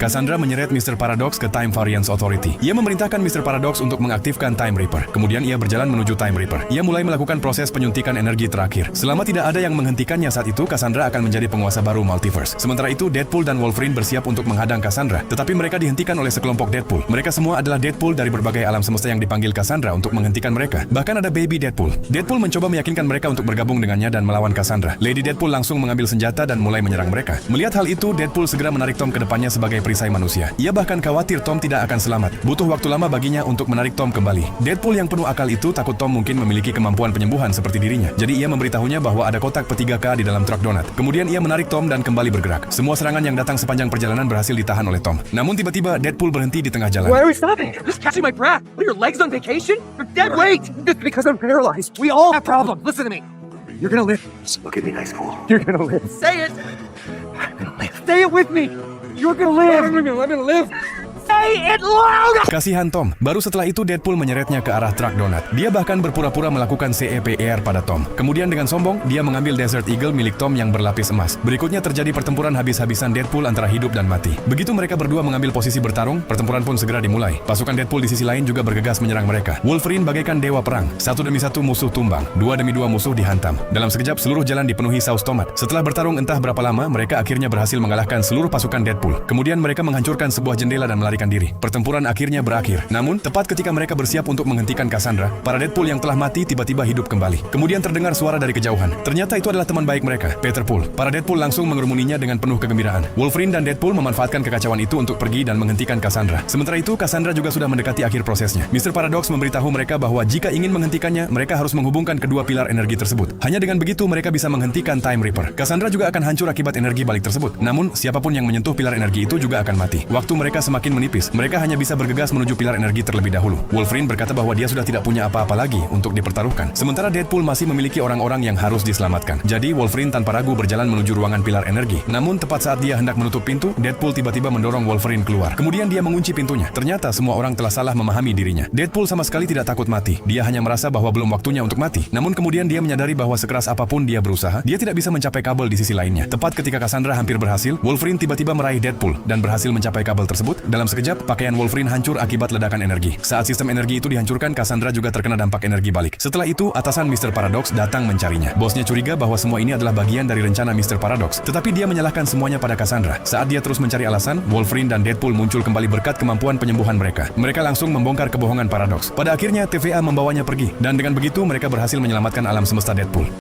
Cassandra menyeret Mr. Paradox ke Time Variance Authority. Ia memerintahkan Mr. Paradox untuk mengaktifkan Time Reaper. Kemudian ia berjalan menuju Time Reaper. Ia mulai melakukan proses penyuntikan energi terakhir. Selama tidak ada yang menghentikannya saat itu, Cassandra akan menjadi penguasa baru multiverse. Sementara itu, Deadpool dan Wolverine bersiap untuk menghadang Cassandra, tetapi mereka dihentikan oleh sekelompok Deadpool. Mereka semua adalah Deadpool dari berbagai alam semesta yang dipanggil Cassandra untuk menghentikan mereka. Bahkan ada Baby Deadpool. Deadpool mencoba meyakinkan mereka untuk bergabung dengannya dan melawan Cassandra. Lady Deadpool langsung mengambil senjata dan mulai menyerang mereka. Melihat hal itu, Deadpool segera menarik Tom ke depannya sebagai perisai manusia. Ia bahkan khawatir Tom tidak akan selamat. Butuh waktu lama baginya untuk menarik Tom kembali. Deadpool yang penuh akal itu takut Tom mungkin memiliki kemampuan penyembuhan seperti dirinya. Jadi ia memberitahunya bahwa ada kotak P3K di dalam truk donat. Kemudian ia menarik Tom dan kembali bergerak. Semua serangan yang datang sepanjang perjalanan berhasil ditahan oleh Tom. Namun tiba-tiba Deadpool berhenti di tengah jalan. Why are we stopping? I'm just catching my breath. What, are your legs on vacation? You're dead weight. Just because I'm paralyzed. We all have problems. Listen to me. You're gonna live. Just look at me, nice fool. You're gonna live. Say it. I'm gonna live. Say it with me. You're gonna live. I'm gonna live. Say it loud. Kasihan Tom. Baru setelah itu Deadpool menyeretnya ke arah truk donat. Dia bahkan berpura-pura melakukan CPR pada Tom. Kemudian dengan sombong, dia mengambil Desert Eagle milik Tom yang berlapis emas. Berikutnya terjadi pertempuran habis-habisan Deadpool antara hidup dan mati. Begitu mereka berdua mengambil posisi bertarung, pertempuran pun segera dimulai. Pasukan Deadpool di sisi lain juga bergegas menyerang mereka. Wolverine bagaikan dewa perang. Satu demi satu musuh tumbang. Dua demi dua musuh dihantam. Dalam sekejap seluruh jalan dipenuhi saus tomat. Setelah bertarung entah berapa lama, mereka akhirnya berhasil mengalahkan seluruh pasukan Deadpool. Kemudian mereka menghancurkan sebuah jendela dan melarikan diri. Pertempuran akhirnya berakhir. Namun, tepat ketika mereka bersiap untuk menghentikan Cassandra, para Deadpool yang telah mati tiba-tiba hidup kembali. Kemudian terdengar suara dari kejauhan. Ternyata itu adalah teman baik mereka, Peter Pool. Para Deadpool langsung mengerumuninya dengan penuh kegembiraan. Wolverine dan Deadpool memanfaatkan kekacauan itu untuk pergi dan menghentikan Cassandra. Sementara itu, Cassandra juga sudah mendekati akhir prosesnya. Mr. Paradox memberitahu mereka bahwa jika ingin menghentikannya, mereka harus menghubungkan kedua pilar energi tersebut. Hanya dengan begitu mereka bisa menghentikan Time Reaper. Cassandra juga akan hancur akibat energi balik tersebut. Namun, siapapun yang menyentuh pilar energi itu juga akan mati. Waktu mereka semakin menipis, mereka hanya bisa bergegas menuju pilar energi terlebih dahulu. Wolverine berkata bahwa dia sudah tidak punya apa-apa lagi untuk dipertaruhkan. Sementara Deadpool masih memiliki orang-orang yang harus diselamatkan. Jadi Wolverine tanpa ragu berjalan menuju ruangan pilar energi. Namun tepat saat dia hendak menutup pintu, Deadpool tiba-tiba mendorong Wolverine keluar. Kemudian dia mengunci pintunya. Ternyata semua orang telah salah memahami dirinya. Deadpool sama sekali tidak takut mati. Dia hanya merasa bahwa belum waktunya untuk mati. Namun kemudian dia menyadari bahwa sekeras apapun dia berusaha, dia tidak bisa mencapai kabel di sisi lainnya. Tepat ketika Cassandra hampir berhasil, Wolverine tiba-tiba meraih Deadpool dan berhasil mencapai kabel tersebut. Dalam sekejap, pakaian Wolverine hancur akibat ledakan energi. Saat sistem energi itu dihancurkan, Cassandra juga terkena dampak energi balik. Setelah itu, atasan Mr. Paradox datang mencarinya. Bosnya curiga bahwa semua ini adalah bagian dari rencana Mr. Paradox, tetapi dia menyalahkan semuanya pada Cassandra. Saat dia terus mencari alasan, Wolverine dan Deadpool muncul kembali berkat kemampuan penyembuhan mereka. Mereka langsung membongkar kebohongan Paradox. Pada akhirnya, TVA membawanya pergi, dan dengan begitu mereka berhasil menyelamatkan alam semesta Deadpool.